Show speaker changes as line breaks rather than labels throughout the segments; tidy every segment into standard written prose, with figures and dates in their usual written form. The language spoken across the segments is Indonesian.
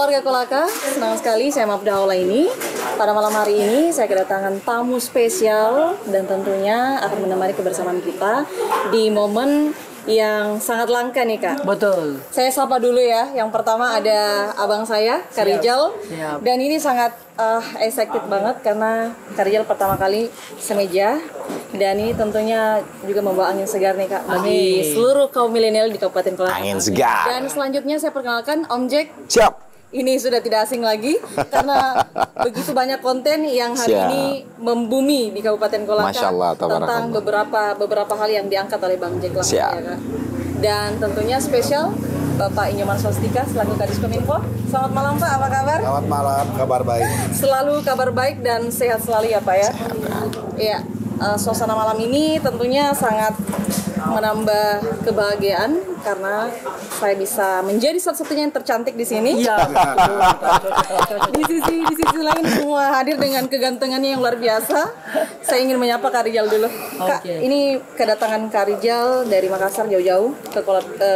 warga Kolaka, senang sekali saya Mafda Aula ini. Pada malam hari ini saya kedatangan tamu spesial dan tentunya akan menemani kebersamaan kita di momen yang sangat langka nih Kak.
Betul.
Saya sapa dulu ya. Yang pertama ada abang saya, Kak Rijal.
Siap.
Dan ini sangat excited banget karena Kak Rijal pertama kali semeja. Dan ini tentunya juga membawa angin segar nih Kak bagi seluruh kaum milenial di Kabupaten Kolaka.
Angin segar.
Dan selanjutnya saya perkenalkan Om Jack.
Siap.
Ini sudah tidak asing lagi karena begitu banyak konten yang hari
Siap.
ini membumi di Kabupaten Kolaka.
Masya Allah,
tentang beberapa hal yang diangkat oleh Bang Jack langsung ya Kak. Dan tentunya spesial Bapak Inyoman Swastika selaku Kadis Kominfo. Selamat malam Pak, apa kabar?
Selamat malam, kabar baik.
Selalu kabar baik dan sehat selalu ya Pak ya. Iya, suasana malam ini tentunya sangat menambah kebahagiaan karena saya bisa menjadi satu-satunya yang tercantik di sini.
Iya.
Di sisi lain semua hadir dengan kegantengannya yang luar biasa. Saya ingin menyapa Kak Rijal dulu. Kak, ini kedatangan Kak Rijal dari Makassar jauh-jauh ke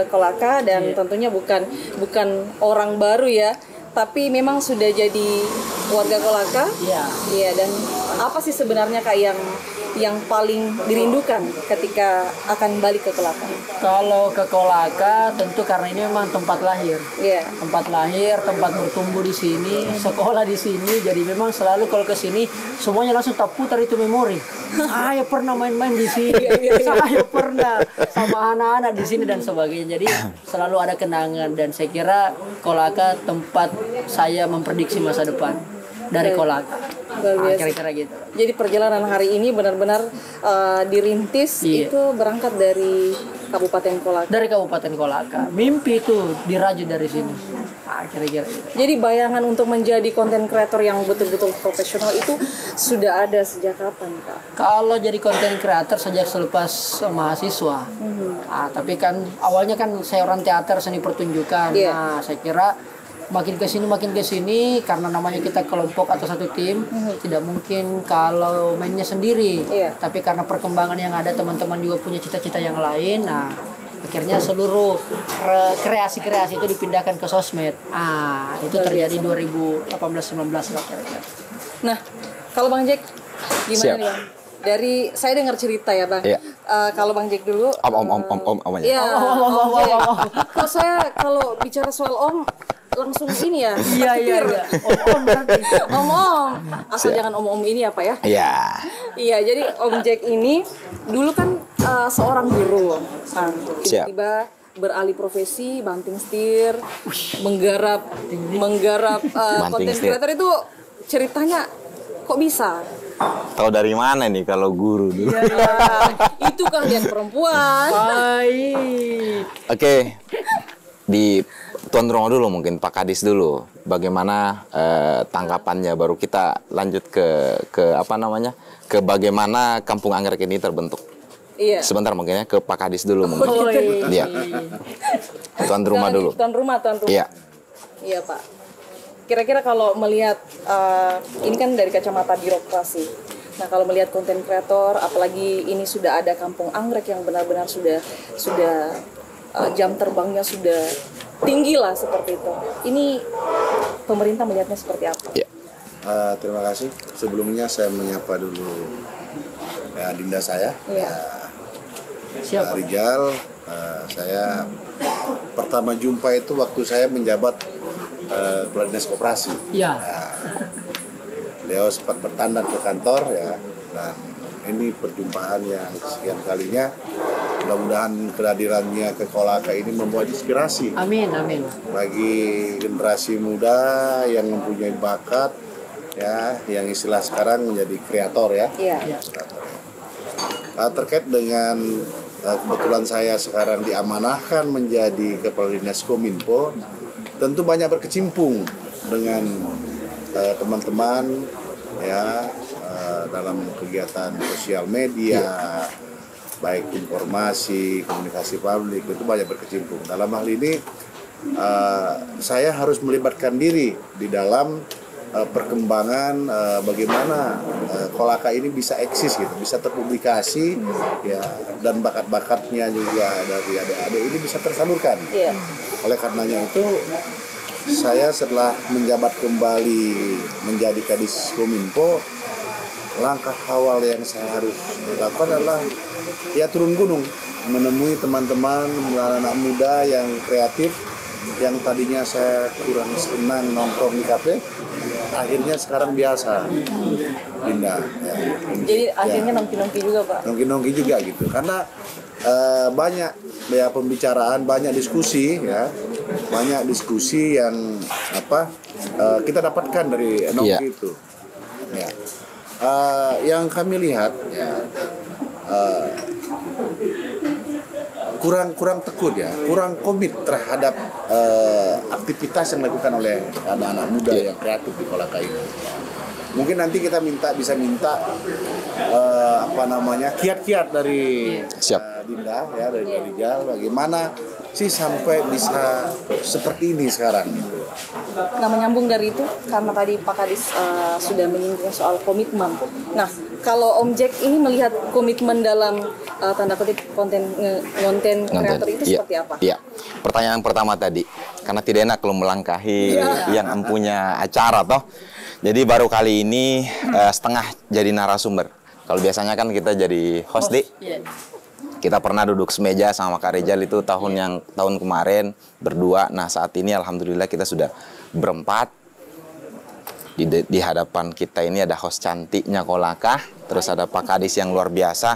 Kolaka dan tentunya bukan orang baru ya. Tapi memang sudah jadi warga Kolaka.
Iya.
Iya, dan apa sih sebenarnya Kak yang paling dirindukan ketika akan balik ke Kolaka?
Kalau ke Kolaka tentu karena ini memang tempat lahir.
Iya.
Tempat lahir, tempat bertumbuh di sini, sekolah di sini. Jadi memang selalu kalau ke sini semuanya langsung tak putar itu memori. Saya pernah main-main di sini. Saya pernah sama anak-anak di sini dan sebagainya. Jadi selalu ada kenangan dan saya kira Kolaka tempat saya memprediksi masa depan dari Kolaka. Kira-kira gitu.
Jadi perjalanan hari ini benar-benar dirintis itu berangkat dari Kabupaten Kolaka.
Dari Kabupaten Kolaka. Mimpi itu dirajut dari sini. Kira-kira gitu.
Jadi bayangan untuk menjadi konten kreator yang betul-betul profesional itu sudah ada sejak kapan Kak?
Kalau jadi konten kreator sejak selepas mahasiswa. Tapi kan awalnya kan saya orang teater seni pertunjukan. Nah, saya kira makin ke sini karena namanya kita kelompok atau satu tim tidak mungkin kalau mainnya sendiri. Tapi karena perkembangan yang ada teman-teman juga punya cita-cita yang lain. Nah, akhirnya seluruh kreasi-kreasi itu dipindahkan ke sosmed. Itu terjadi 2018-19 lah kira-kira.
Nah, kalau Bang Jack gimana nih Bang? Dari saya dengar cerita ya Bang. Kalau Bang Jack dulu.
Om aja.
Iya. Kalau saya kalau bicara soal Om langsung ini ya.
Iya. Om berarti.
Om. Asal jangan om ini apa ya?
Iya.
Iya, jadi Om Jack ini dulu kan seorang guru. Tiba-tiba beralih profesi, banting setir, menggarap konten kreator itu ceritanya kok bisa?
Tahu dari mana nih kalau guru dulu?
Itu keahlian perempuan.
Baik.
Oke. Di tuan rumah dulu mungkin Pak Kadis dulu. Bagaimana tanggapannya baru kita lanjut ke apa namanya? Ke bagaimana Kampung Anggrek ini terbentuk.
Iya.
Sebentar mungkin ya ke Pak Kadis dulu mungkin. Iya. Tuan rumah dulu.
Tuan rumah.
Iya.
Iya, Pak. Kira-kira kalau melihat ini kan dari kacamata birokrasi. Nah, kalau melihat konten kreator, apalagi ini sudah ada Kampung Anggrek yang benar-benar sudah jam terbangnya sudah tinggi lah seperti itu. Ini pemerintah melihatnya seperti apa?
Ya.
Terima kasih. Sebelumnya saya menyapa dulu Dinda saya.
Siapa?
Rijal. Saya pertama jumpa itu waktu saya menjabat Kepala Dinas Koperasi.
Iya.
Beliau sempat bertandang ke kantor ya, dan ini perjumpaan yang sekian kalinya. Mudah-mudahan kehadirannya ke Kolaka ini membawa inspirasi.
Amin.
Bagi generasi muda yang mempunyai bakat ya, yang istilah sekarang menjadi kreator ya.
Iya.
Terkait dengan kebetulan saya sekarang diamanahkan menjadi Kepala Dinas Kominfo, tentu banyak berkecimpung dengan teman-teman ya dalam kegiatan sosial media, baik informasi, komunikasi publik, itu banyak berkecimpung. Dalam hal ini saya harus melibatkan diri di dalam perkembangan bagaimana Kolaka ini bisa eksis gitu, bisa terpublikasi ya, dan bakat-bakatnya juga dari adik-adik ini bisa tersalurkan. Oleh karenanya itu saya setelah menjabat kembali menjadi Kadis Kominfo, langkah awal yang saya harus lakukan adalah ya turun gunung, menemui teman-teman anak muda yang kreatif, yang tadinya saya kurang senang nongkrong di kafe, akhirnya sekarang biasa pindah. Ya.
Jadi akhirnya nongki-nongki juga, Pak.
Nongki-nongki juga gitu, karena banyak ya pembicaraan, banyak diskusi ya, banyak diskusi yang kita dapatkan dari nongki itu. Ya. Yang kami lihat ya kurang tekun ya, kurang komit terhadap aktivitas yang dilakukan oleh anak-anak muda yang kreatif di Kolaka ini. Mungkin nanti kita bisa minta kiat-kiat dari Dinda ya, dari Rijal, bagaimana sih sampai bisa seperti ini sekarang gitu.
Nah, menyambung dari itu, karena tadi Pak Kadis sudah menyinggung soal komitmen. Nah, kalau Om Jack ini melihat komitmen dalam tanda kutip konten kreator itu seperti apa?
Iya. Pertanyaan pertama tadi, karena tidak enak kalau melangkahi yang empunya acara toh. Jadi baru kali ini setengah jadi narasumber. Kalau biasanya kan kita jadi host di. Kita pernah duduk semeja sama Kak Rijal itu tahun kemarin berdua. Nah, saat ini alhamdulillah kita sudah berempat. Di hadapan kita ini ada host cantiknya Kolaka, terus ada Pak Kadis yang luar biasa.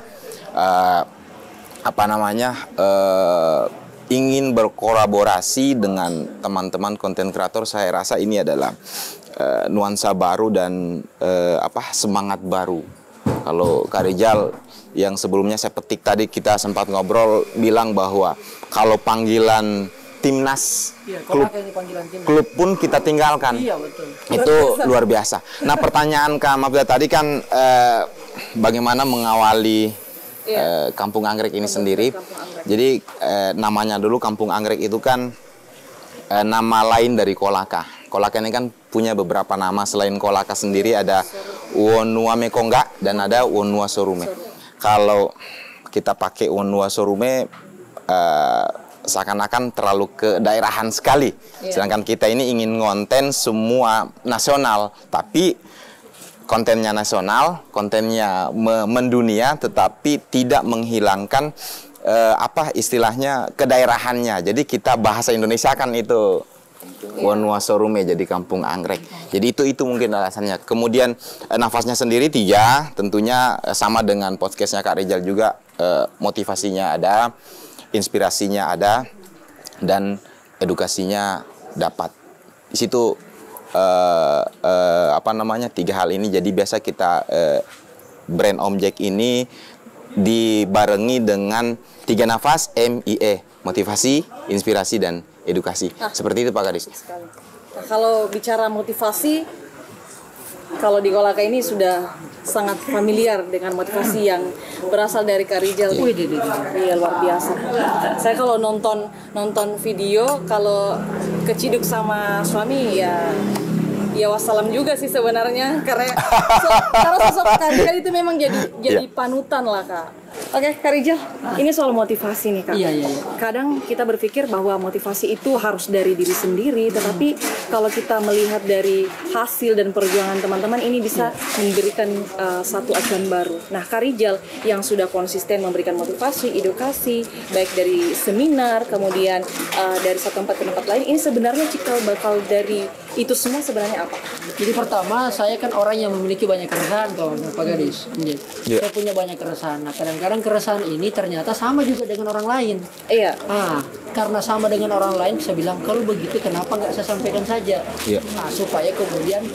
Ingin berkolaborasi dengan teman-teman konten kreator. Saya rasa ini adalah nuansa baru dan semangat baru. Kalau Kak Rijal yang sebelumnya saya petik tadi, kita sempat ngobrol bilang bahwa kalau panggilan timnas, klub pun kita tinggalkan. Iya, betul. Itu luar biasa. Nah, pertanyaan Kak Mafda tadi kan bagaimana mengawali Kampung Anggrek ini sendiri. Jadi namanya dulu Kampung Anggrek itu kan nama lain dari Kolaka. Kolaka ini kan punya beberapa nama. Selain Kolaka sendiri ada Wonua Mekongga dan ada Wonua Sorume. Kalau kita pakai Wonua Sorume seakan-akan terlalu kedaerahan sekali. Sedangkan kita ini ingin ngonten semua nasional, tapi kontennya nasional, kontennya mendunia, tetapi tidak menghilangkan istilahnya kedaerahannya. Jadi kita bahasa Indonesia kan itu Wonua Sorume jadi Kampung Anggrek. Jadi itu mungkin alasannya. Kemudian nafasnya sendiri 3, tentunya sama dengan podcastnya Kak Rijal juga, motivasinya ada, inspirasinya ada, dan edukasinya dapat. Di situ 3 hal ini. Jadi biasa kita brand Om Jack ini dibarengi dengan 3 nafas, MIE, motivasi, inspirasi, dan edukasi. Seperti itu Pak Kadis.
Nah, kalau bicara motivasi, kalau di Kolaka ini sudah sangat familiar dengan motivasi yang berasal dari Kak Rijal. Iya, luar biasa. Saya kalau nonton video, kalau keciduk sama suami ya wassalam juga sih sebenarnya, karena sosok Kak Rijal itu memang jadi panutan lah, Kak. Oke, Kak Rijal, ini soal motivasi nih, Kak.
Iya.
Kadang kita berpikir bahwa motivasi itu harus dari diri sendiri, tetapi kalau kita melihat dari hasil dan perjuangan teman-teman, ini bisa memberikan satu acuan baru. Nah, Kak Rijal yang sudah konsisten memberikan motivasi, edukasi, baik dari seminar, kemudian dari satu tempat ke tempat lain, ini sebenarnya cikal bakal dari itu semua sebenarnya apa?
Jadi pertama, saya kan orang yang memiliki banyak keresahan, kawan Pak Gadis. Saya punya banyak keresahan. Nah, kadang-kadang keresahan ini ternyata sama juga dengan orang lain.
Iya.
Karena sama dengan orang lain, saya bilang kalau begitu kenapa nggak saya sampaikan saja? Nah, supaya kemudian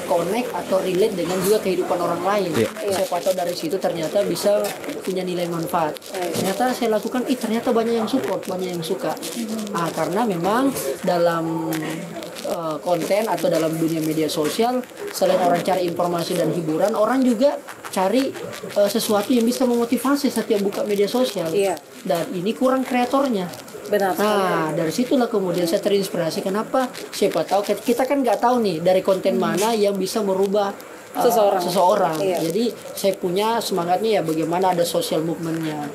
connect atau relate dengan juga kehidupan orang lain. Siapa tahu dari situ ternyata bisa punya nilai manfaat. Ternyata saya lakukan, ternyata banyak yang support, banyak yang suka. Karena memang dalam konten atau dalam dunia media sosial, selain orang cari informasi dan hiburan, orang juga cari sesuatu yang bisa memotivasi setiap buka media sosial. Dan ini kurang kreatornya.
Benar.
Nah, dari situlah kemudian saya terinspirasi. Kenapa? Siapa tahu kita kan nggak tahu nih dari konten mana yang bisa merubah seseorang.
Iya.
Jadi saya punya semangatnya ya bagaimana ada social movementnya,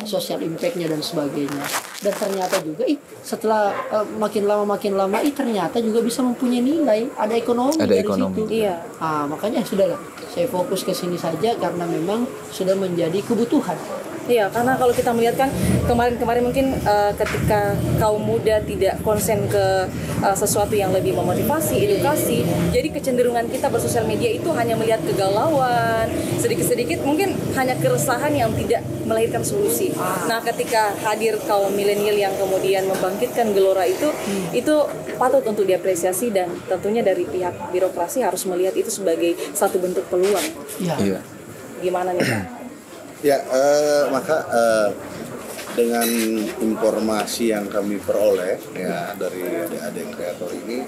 social impactnya dan sebagainya. Dan ternyata juga setelah makin lama ternyata juga bisa mempunyai nilai, ada ekonomi dari situ.
Iya.
Makanya sudahlah saya fokus ke sini saja karena memang sudah menjadi kebutuhan.
Iya, karena kalau kita melihat kan kemarin mungkin ketika kaum muda tidak konsen ke sesuatu yang lebih memotivasi, edukasi, jadi kecenderungan kita bersosial media itu hanya melihat kegalauan, sedikit-sedikit mungkin hanya keresahan yang tidak melahirkan solusi. Nah, ketika hadir kaum milenial yang kemudian membangkitkan gelora itu patut untuk diapresiasi dan tentunya dari pihak birokrasi harus melihat itu sebagai satu bentuk peluang.
Iya.
Gimana nih, Pak?
Ya, maka dengan informasi yang kami peroleh ya dari adik-adik kreator ini,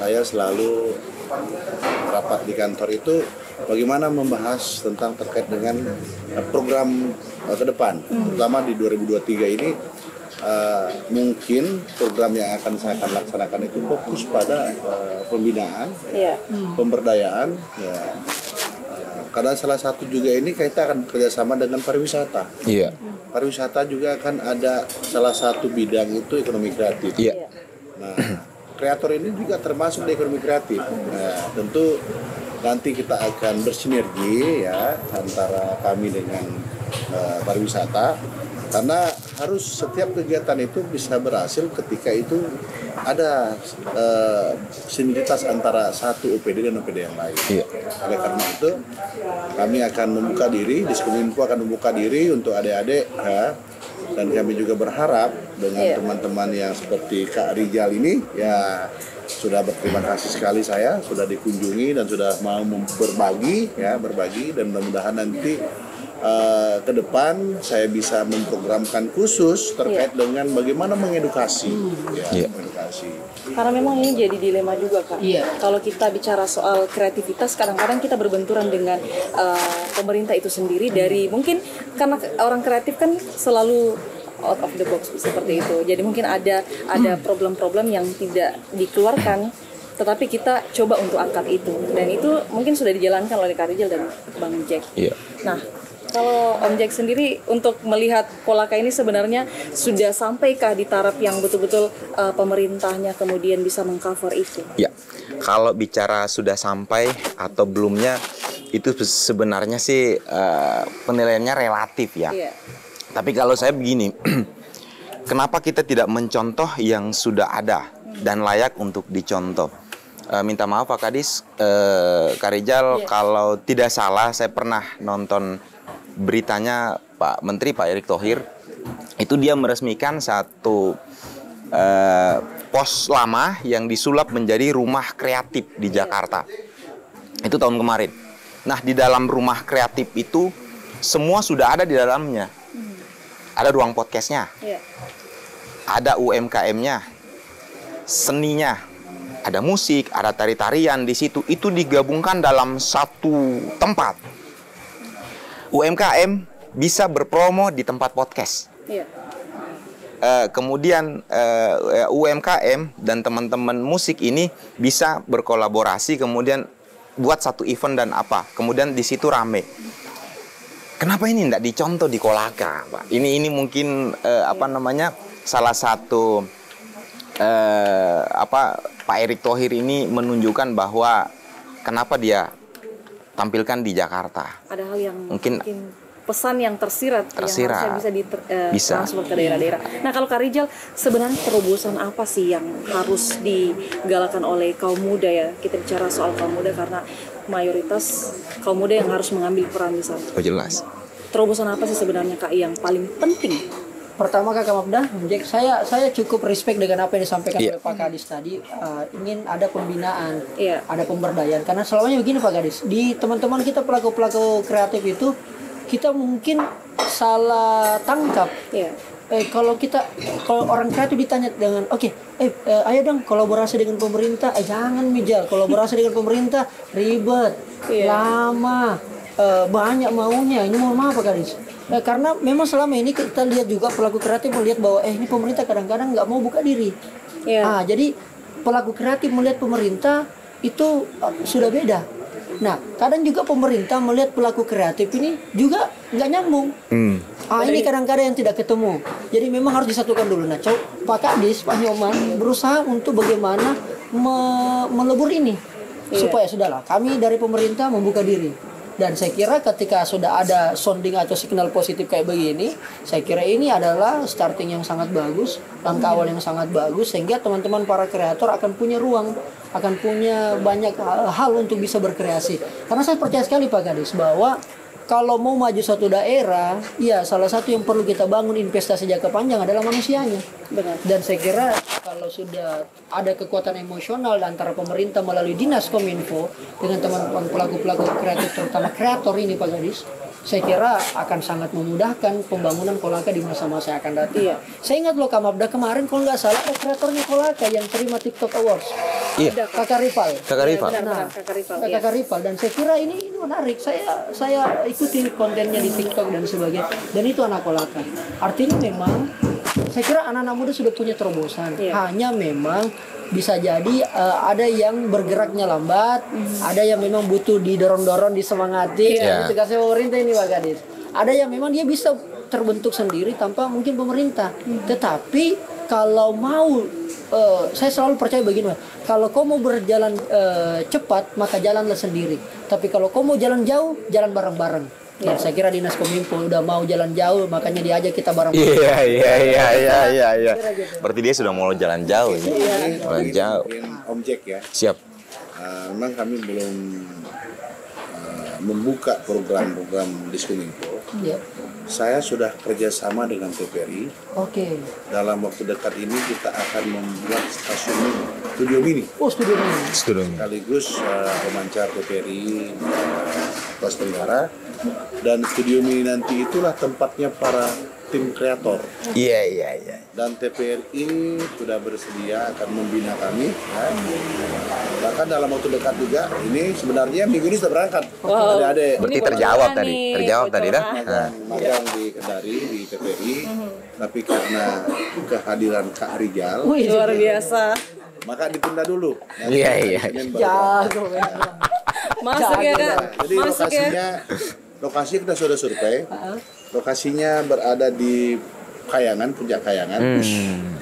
saya selalu rapat di kantor itu bagaimana membahas tentang terkait dengan program ke depan, terutama di 2023 ini. Mungkin program yang akan saya laksanakan itu fokus pada pembinaan, pemberdayaan, ya. Karena salah satu juga ini kita akan bekerjasama dengan pariwisata.
Iya.
Pariwisata juga akan ada salah satu bidang itu ekonomi kreatif.
Iya.
Nah, kreator ini juga termasuk di ekonomi kreatif. Nah, tentu nanti kita akan bersinergi ya antara kami dengan pariwisata. Karena harus setiap kegiatan itu bisa berhasil ketika itu ada sinergitas antara satu OPD dan OPD yang lain.
Iya.
Oleh karena itu kami akan membuka diri, Diskominfo akan membuka diri untuk adik-adik ya, dan kami juga berharap dengan teman-teman yang seperti Kak Rijal ini ya sudah berterima kasih sekali saya sudah dikunjungi dan sudah mau berbagi dan mudah-mudahan nanti ke depan saya bisa memprogramkan khusus terkait dengan bagaimana mengedukasi, mengedukasi.
Karena memang ini jadi dilema juga, Kak. Kalau kita bicara soal kreativitas, kadang-kadang kita berbenturan dengan pemerintah itu sendiri dari mungkin karena orang kreatif kan selalu out of the box seperti itu. Jadi mungkin ada problem-problem yang tidak dikeluarkan, tetapi kita coba untuk angkat itu. Dan itu mungkin sudah dijalankan oleh Kak Rijal dan Bang Jack. Nah, kalau Om Jack sendiri untuk melihat Polaka ini sebenarnya sudah sampaikah di taraf yang betul-betul pemerintahnya kemudian bisa mengcover itu?
Ya, kalau bicara sudah sampai atau belumnya itu sebenarnya sih penilaiannya relatif ya. Tapi kalau saya begini, kenapa kita tidak mencontoh yang sudah ada dan layak untuk dicontoh? Minta maaf Pak Kadis, Kak Rijal, kalau tidak salah saya pernah nonton beritanya Pak Menteri Pak Erick Thohir, itu dia meresmikan satu pos lama yang disulap menjadi rumah kreatif di Jakarta. Itu tahun kemarin. Nah, di dalam rumah kreatif itu semua sudah ada di dalamnya. Ada ruang podcastnya, ada UMKM-nya, seninya, ada musik, ada tari-tarian di situ. Itu digabungkan dalam satu tempat. UMKM bisa berpromo di tempat podcast. Kemudian UMKM dan teman-teman musik ini bisa berkolaborasi, kemudian buat satu event dan apa. Kemudian di situ rame. Kenapa ini tidak dicontoh di Kolaka, Pak? Ini mungkin salah satu Pak Erick Thohir ini menunjukkan bahwa kenapa dia tampilkan di Jakarta.
Ada hal yang mungkin pesan yang tersirat. Yang harusnya bisa transfer ke daerah-daerah. Nah, kalau Kak Rijal, sebenarnya terobosan apa sih yang harus digalakan oleh kaum muda ya? Kita bicara soal kaum muda karena mayoritas kaum muda yang harus mengambil peran di sana.
Oh, jelas.
Terobosan apa sih sebenarnya Kak yang paling penting?
Pertama Kak Mabda, Jack, saya cukup respect dengan apa yang disampaikan oleh Pak Kadis tadi. Ingin ada pembinaan, ada pemberdayaan. Karena selamanya begini Pak Kadis, di teman-teman kita pelaku-pelaku kreatif itu kita mungkin salah tangkap. Kalau orang kreatif ditanya dengan ayo dong kolaborasi dengan pemerintah, jangan Mijal, kolaborasi dengan pemerintah ribet, lama, banyak maunya. Ini mohon maaf Pak Kadis. Karena memang selama ini kita lihat juga pelaku kreatif melihat bahwa ini pemerintah kadang-kadang nggak mau buka diri. Jadi pelaku kreatif melihat pemerintah itu sudah beda. Nah, kadang juga pemerintah melihat pelaku kreatif ini juga nggak nyambung. Ini kadang-kadang yang tidak ketemu. Jadi memang harus disatukan dulu. Nah, Pak Kadis, Pak Nyoman berusaha untuk bagaimana melebur ini. Supaya sudahlah, kami dari pemerintah membuka diri. Dan saya kira ketika sudah ada sounding atau signal positif kayak begini, saya kira ini adalah starting yang sangat bagus, langkah awal yang sangat bagus, sehingga teman-teman para kreator akan punya ruang, akan punya banyak hal untuk bisa berkreasi. Karena saya percaya sekali Pak Kadis bahwa kalau mau maju suatu daerah, ya salah satu yang perlu kita bangun investasi jangka panjang adalah manusianya.
Benar.
Dan saya kira kalau sudah ada kekuatan emosional antara pemerintah melalui Dinas Kominfo dengan teman-teman pelaku-pelaku kreatif, terutama kreator ini Pak Gadis, saya kira akan sangat memudahkan pembangunan Kolaka di masa-masa yang akan datang.
Iya.
Saya ingat loh Kamabda kemarin kalau nggak salah ada kreatornya Kolaka yang terima TikTok Awards.
Iya.
Kakak Rival.
Kakak Rival.
Benar, Kakak Rival.
Kakak Rival, dan saya kira ini menarik. Saya ikuti kontennya di TikTok dan sebagainya. Dan itu anak Kolaka. Artinya memang saya kira anak-anak muda sudah punya terobosan. Hanya memang bisa jadi ada yang bergeraknya lambat, ada yang memang butuh didorong-dorong, disemangati. Itu kasih pemerintah ini Pak Kadis. Ada yang memang dia bisa terbentuk sendiri tanpa mungkin pemerintah. Tetapi kalau mau saya selalu percaya begini, kalau kau mau berjalan cepat maka jalanlah sendiri. Tapi kalau kau mau jalan jauh, jalan bareng-bareng. Dan saya kira Dinas Kominfo udah mau jalan jauh, makanya diajak kita bareng-bareng.
Iya. Berarti dia sudah mau jalan jauh ya. Jalan jauh.
Objek ya.
Siap.
Memang kami belum membuka program-program Diskominfo.
Iya.
Saya sudah kerjasama dengan TPRI.
Oke.
Dalam waktu dekat ini kita akan membuat studio mini.
Oh, studio ini.
Sekaligus pemancar TPRI Kos Tenggara. Dan studio mini nanti itulah tempatnya para tim kreator.
Iya.
Dan TPRI sudah bersedia akan membina kami. Ya. Bahkan dalam waktu dekat juga, ini sebenarnya minggu ini sudah berangkat. Adik-adik.
Berarti terjawab tadi dah.
Magang di Kendari di TPRI, tapi karena kehadiran Kak Rijal,
Luar biasa.
maka ditunda dulu.
Iya.
Jago.
Masuk ya Kak.
Jadi lokasi kita sudah survei. Lokasinya berada di Kayangan, Puncak Kayangan.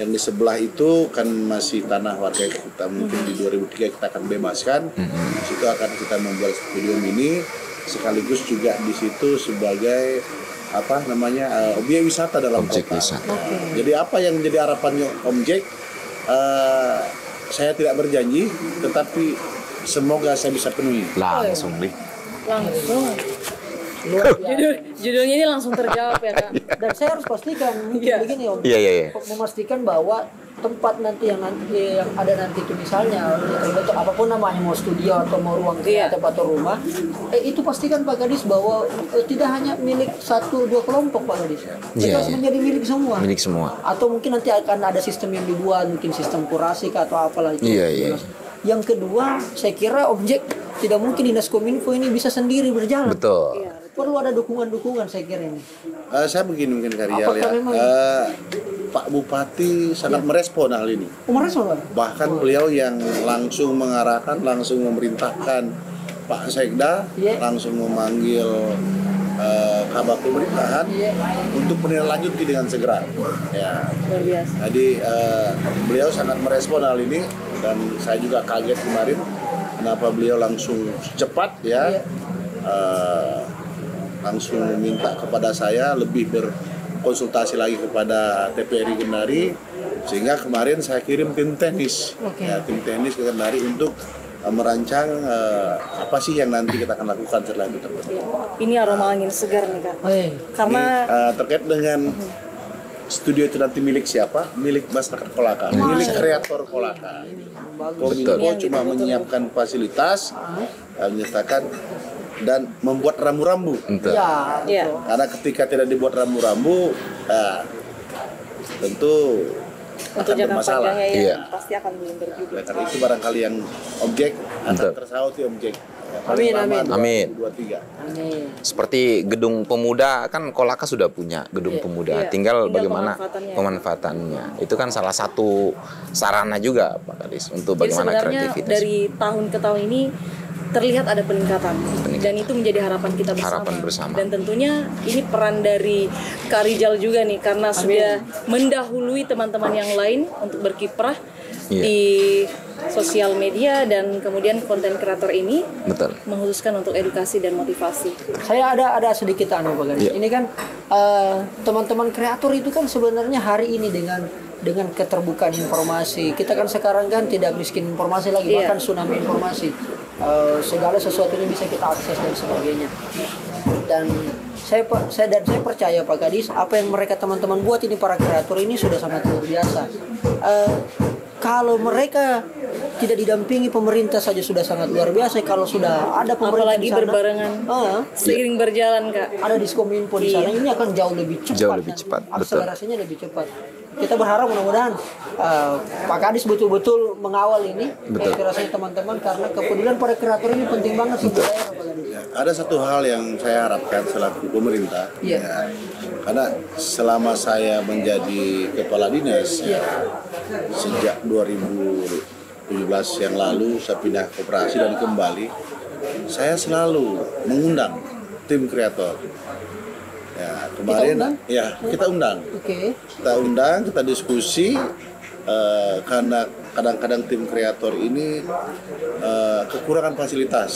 Yang di sebelah itu kan masih tanah warga kita, mungkin di 2003 kita akan bebaskan. Di situ akan kita membuat studio mini, sekaligus juga di situ sebagai objek wisata dalam
Objek
kota.
wisata.
Jadi apa yang menjadi harapannya objek, saya tidak berjanji, tetapi semoga saya bisa penuhi.
Langsung nih.
Langsung. Judulnya ini langsung terjawab ya Kak.
Dan saya harus pastikan begini Om.
Iya.
Memastikan bahwa tempat nanti yang ada nanti itu misalnya bentuk apapun namanya, mau studio atau mau ruang kreatif atau rumah, itu pastikan Pak Gadis bahwa tidak hanya milik 1-2 kelompok Pak Gadis. Itu harus menjadi milik semua.
Milik semua.
Atau mungkin nanti akan ada sistem yang dibuat, mungkin sistem kurasi atau apalah itu.
Iya.
Yang kedua, saya kira objek tidak mungkin Dinas Kominfo ini bisa sendiri berjalan.
Betul.
Perlu ada dukungan-dukungan saya kira ini.
Saya begini mungkin Karyal ya. Pak Bupati sangat merespon hal ini. Bahkan beliau yang langsung mengarahkan, langsung memerintahkan Pak Sekda, langsung memanggil Kabak Pemerintahan untuk menindaklanjuti dengan segera. Ya.
Luar biasa.
Jadi beliau sangat merespon hal ini, dan saya juga kaget kemarin kenapa beliau langsung cepat ya. Langsung meminta kepada saya lebih berkonsultasi lagi kepada TPRI Kendari, sehingga kemarin saya kirim tim teknis tim teknis ke Kendari untuk merancang apa sih yang nanti kita akan lakukan setelah itu terbentuk.
Ini aroma angin segar nih Kak. Karena
terkait dengan studio itu nanti milik siapa? Milik masyarakat Kolaka, milik kreator Kolaka. Kominfo cuma menyiapkan fasilitas, menyertakan dan membuat rambu-rambu. Karena ketika tidak dibuat rambu-rambu, tentu akan bermasalah.
Pasti akan blunder juga.
Karena itu barangkali yang objek akan tersauti objek.
Amin.
2-3.
Seperti gedung pemuda, kan Kolaka sudah punya gedung pemuda. Tinggal bagaimana pemanfaatannya. Itu kan salah satu sarana juga Pak Kadis untuk bagaimana
kreativitas. Dari tahun ke tahun ini terlihat ada peningkatan. Dan itu menjadi harapan kita bersama.
Harapan bersama.
Dan tentunya ini peran dari Kak Rijal juga nih, karena sudah mendahului teman-teman yang lain untuk berkiprah di sosial media, dan kemudian konten kreator ini mengkhususkan untuk edukasi dan motivasi.
Saya ada sedikit Pak Gadis. Ini kan teman-teman kreator itu kan sebenarnya hari ini dengan keterbukaan informasi, kita kan sekarang kan tidak miskin informasi lagi, bahkan tsunami informasi. Segala sesuatunya bisa kita akses dan sebagainya. Dan saya percaya Pak Gadis, apa yang mereka teman-teman buat ini, para kreator ini sudah sangat luar biasa. Kalau mereka tidak didampingi pemerintah saja sudah sangat luar biasa. Kalau sudah ada pemerintah
apalagi
di sana,
berbarengan, seiring berjalan Kak.
ada Diskominfo di sana, ini akan jauh lebih cepat.
Jauh lebih cepat,
akselerasinya lebih cepat. Kita berharap mudah-mudahan Pak Kadis betul-betul mengawal ini. Saya rasa teman-teman, karena kepedulian para kreator ini penting banget untuk daerah, Pak Kadis.
Ada satu hal yang saya harapkan selaku pemerintah, karena selama saya menjadi kepala dinas sejak 2017 yang lalu saya pindah koperasi dan kembali, saya selalu mengundang tim kreator. Ya, kemarin kita undang. Kita undang, kita diskusi, karena kadang-kadang tim kreator ini kekurangan fasilitas.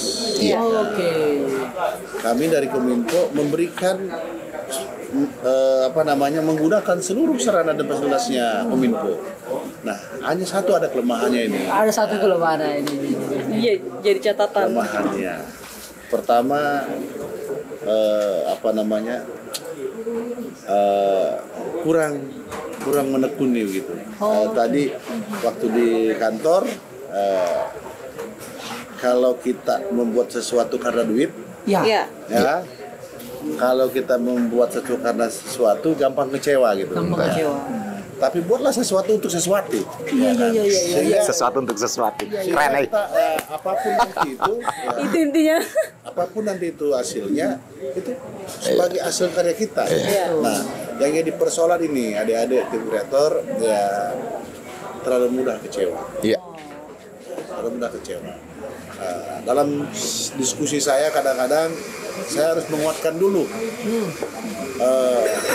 Kami dari Kominfo memberikan menggunakan seluruh sarana dan fasilitasnya Kominfo. Nah, hanya satu ada kelemahannya ini.
Ada satu kelemahan ini.
Iya, jadi catatan.
Kelemahannya. Pertama, kurang menekuni gitu. Tadi waktu di kantor, kalau kita membuat sesuatu karena duit, kalau kita membuat sesuatu karena sesuatu gampang kecewa gitu. Tapi buatlah sesuatu untuk sesuatu.
Sesuatu untuk sesuatu.
Keren. Apapun nanti itu,
itu intinya.
Apapun nanti itu hasilnya, itu sebagai hasil karya kita. Nah, yang jadi persoalan ini, adik-adik tim kreator terlalu mudah kecewa. Terlalu mudah kecewa. Dalam diskusi saya kadang-kadang saya harus menguatkan dulu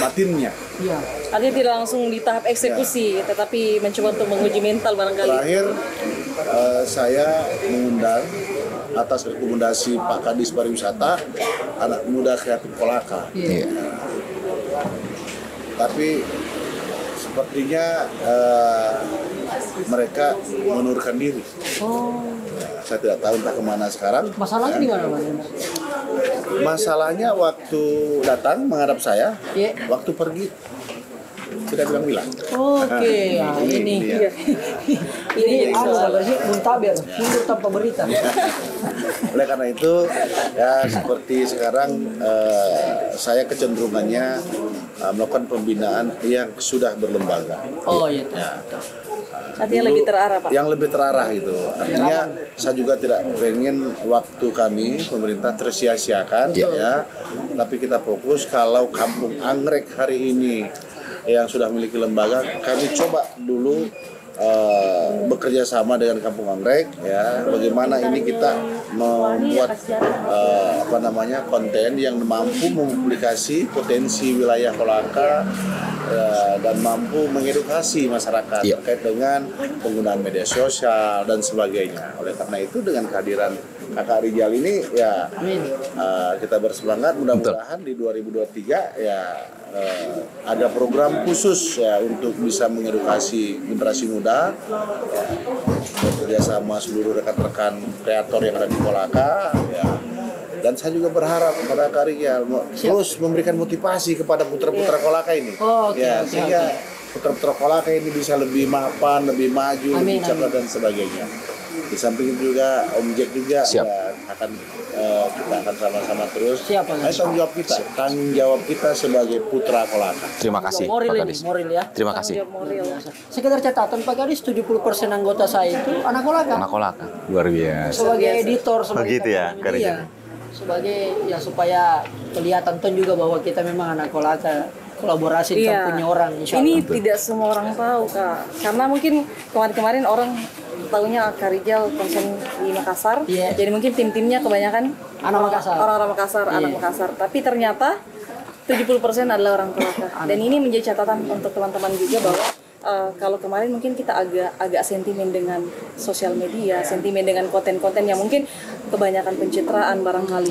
batinnya.
Artinya tidak langsung di tahap eksekusi, tetapi mencoba untuk menguji mental barangkali.
Terakhir saya mengundang atas rekomendasi Pak Kadis Pariwisata anak muda kreatif Kolaka. Tapi sepertinya mereka mengundurkan diri. Saya tidak tahu entah kemana sekarang.
Masalahnya di mana, Pak?
Masalahnya waktu datang menghadap saya, waktu pergi tidak bilang-bilang.
Ini muntaber, mundur tanpa berita.
Oleh karena itu, seperti sekarang saya kecenderungannya melakukan pembinaan yang sudah berlembaga.
Artinya lebih terarah, Pak.
Yang lebih terarah gitu. Artinya saya juga tidak pengen waktu kami pemerintah tersia-siakan tapi kita fokus kalau Kampung Anggrek hari ini yang sudah memiliki lembaga, kami coba dulu bekerja sama dengan Kampung Anggrek, bagaimana ini kita membuat konten yang mampu mempublikasi potensi wilayah Kolaka dan mampu mengedukasi masyarakat terkait dengan penggunaan media sosial dan sebagainya. Oleh karena itu dengan kehadiran Kakak Rijal ini kita bersemangat, mudah-mudahan di 2023 ada program khusus untuk bisa mengedukasi generasi muda, bekerja sama seluruh rekan-rekan kreator yang ada di Kolaka. Dan saya juga berharap kepada Kak Rijal terus memberikan motivasi kepada putra-putra Kolaka ini. Sehingga putra-putra Kolaka ini bisa lebih mapan, lebih maju, lebih cerdas dan sebagainya. Di samping itu juga Om Jack juga kita akan sama-sama terus. Tanggung jawab kita sebagai putra Kolaka.
Terima kasih Pak Kadis. Terima kasih.
Sekedar catatan Pak Kadis, 70% anggota saya itu anak Kolaka.
Anak Kolaka. Luar biasa.
Sebagai editor,
begitu ya,
sebagai supaya kelihatan juga bahwa kita memang anak Kolaka, kolaborasi dengan punya orang.
Ini tidak semua orang tahu, Kak, karena mungkin kemarin orang tahunya Kak Rijal konsen di Makassar. Jadi mungkin tim-timnya kebanyakan
Anak Makassar.
Orang-orang Makassar, anak Makassar. Tapi ternyata 70% adalah orang Kolaka. Dan ini menjadi catatan untuk teman-teman juga bahwa kalau kemarin mungkin kita agak sentimen dengan sosial media, sentimen dengan konten-konten yang mungkin kebanyakan pencitraan barangkali.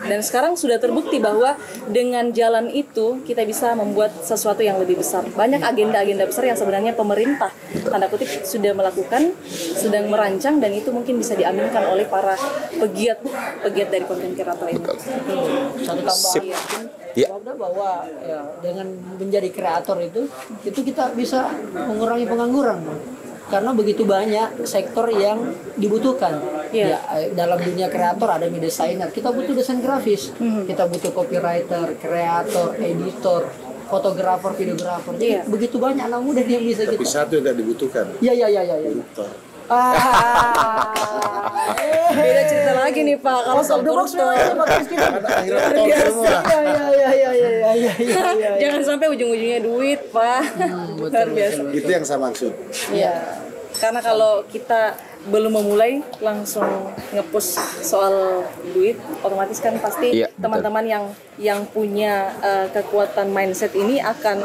Dan sekarang sudah terbukti bahwa dengan jalan itu kita bisa membuat sesuatu yang lebih besar. Banyak agenda-agenda besar yang sebenarnya pemerintah tanda kutip sudah melakukan, sedang merancang, dan itu mungkin bisa diaminkan oleh para pegiat dari konten kreator ini.
Satu tambahan. Bahwa ya, dengan menjadi kreator itu kita bisa mengurangi pengangguran, karena begitu banyak sektor yang dibutuhkan. Ya, dalam dunia kreator ada desainer, kita butuh desain grafis, kita butuh copywriter, kreator, editor, fotografer, videografer. Jadi begitu banyak anak muda yang bisa kita.
Tapi satu yang tidak dibutuhkan.
Beda cerita lagi nih Pak, kalau soal koruptor. Jangan sampai ujung-ujungnya duit Pak. Luar biasa.
Itu yang saya maksud.
Iya. Karena kalau kita belum memulai langsung nge-push soal duit, otomatis kan pasti teman-teman yang punya kekuatan mindset ini akan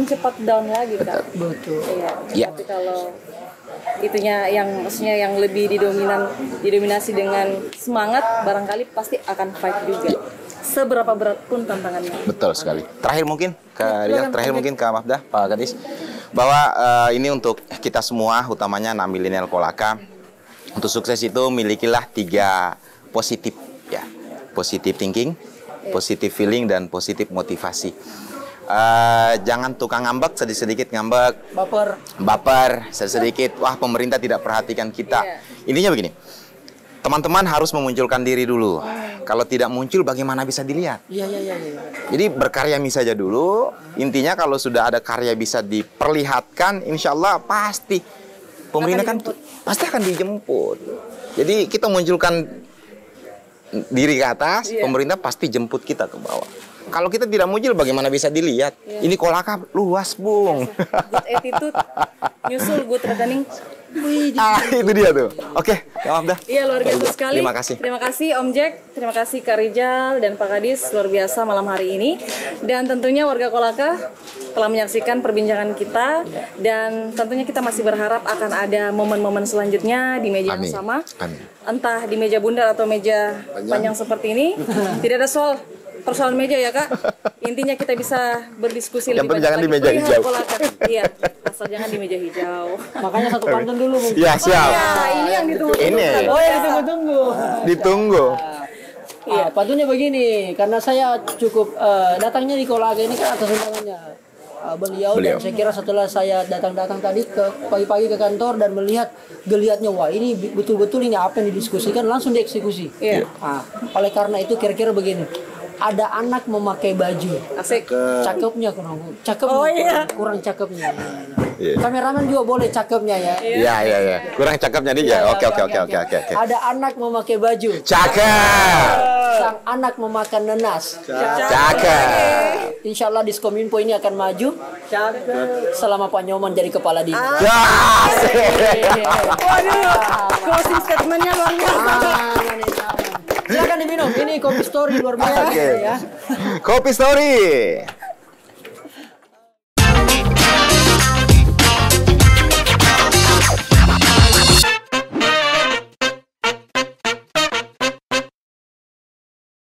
cepat down lagi Kak.
Betul.
Iya. Tapi kalau itunya yang maksudnya yang lebih didominasi dengan semangat, barangkali pasti akan fight juga. Seberapa berat pun tantangannya.
Betul sekali. Terakhir mungkin Kak Ria, terakhir mungkin Kak Mafdah, Pak Kadis, bahwa ini untuk kita semua, utamanya anak milenial Kolaka, untuk sukses itu milikilah 3 positif ya, positive thinking, positive feeling, dan positif motivasi. Jangan tukang ngambek, sedikit ngambek, baper sedikit, wah pemerintah tidak perhatikan kita. Intinya begini, teman-teman harus memunculkan diri dulu. Kalau tidak muncul, bagaimana bisa dilihat? Jadi berkarya saja dulu. Intinya kalau sudah ada karya bisa diperlihatkan, insya Allah pasti pemerintah kan pasti akan dijemput. Jadi kita munculkan diri ke atas, pemerintah pasti jemput kita ke bawah. Kalau kita tidak muncul, bagaimana bisa dilihat? Ini Kolaka luas, Bung.
Good attitude, nyusul good rekening.
Itu dia tuh. Oke, maaf dah.
Iya, luar biasa sekali.
Terima kasih.
Terima kasih Om Jack, terima kasih Kak Rijal dan Pak Kadis, luar biasa malam hari ini. Dan tentunya warga Kolaka telah menyaksikan perbincangan kita, dan tentunya kita masih berharap akan ada momen-momen selanjutnya di meja yang sama. Entah di meja bundar atau meja panjang seperti ini. Tidak ada persoalan meja ya Kak. Intinya kita bisa berdiskusi lebih banyak
jangan
lagi.
Di meja hijau.
Iya, asal jangan di meja hijau.
Makanya satu pantun dulu mungkin.
Ya, siap.
Ini yang ditunggu-tunggu.
Ini.
Oh ya, ditunggu-tunggu.
Ditunggu.
Pantunnya begini, karena saya cukup datangnya di Kolaka ini kan atas undangannya beliau, dan saya kira setelah saya datang tadi ke pagi-pagi ke kantor dan melihat geliatnya, wah ini betul-betul ini apa yang didiskusikan, langsung dieksekusi. Oleh karena itu kira-kira begini, ada anak memakai baju,
asik,
cakepnya kurang cakepnya. Kameramen juga boleh cakepnya ya.
Iya. Kurang cakepnya dia. Oke.
Ada anak memakai baju,
cakep.
Sang anak memakan nanas,
cakep.
Insya Allah Diskominfo ini akan maju selama Pak Nyoman jadi kepala dinas.
Waduh, closing statementnya luar biasa.
Silakan diminum, ini Kopi Story luar biasa ya.
Kopi Story.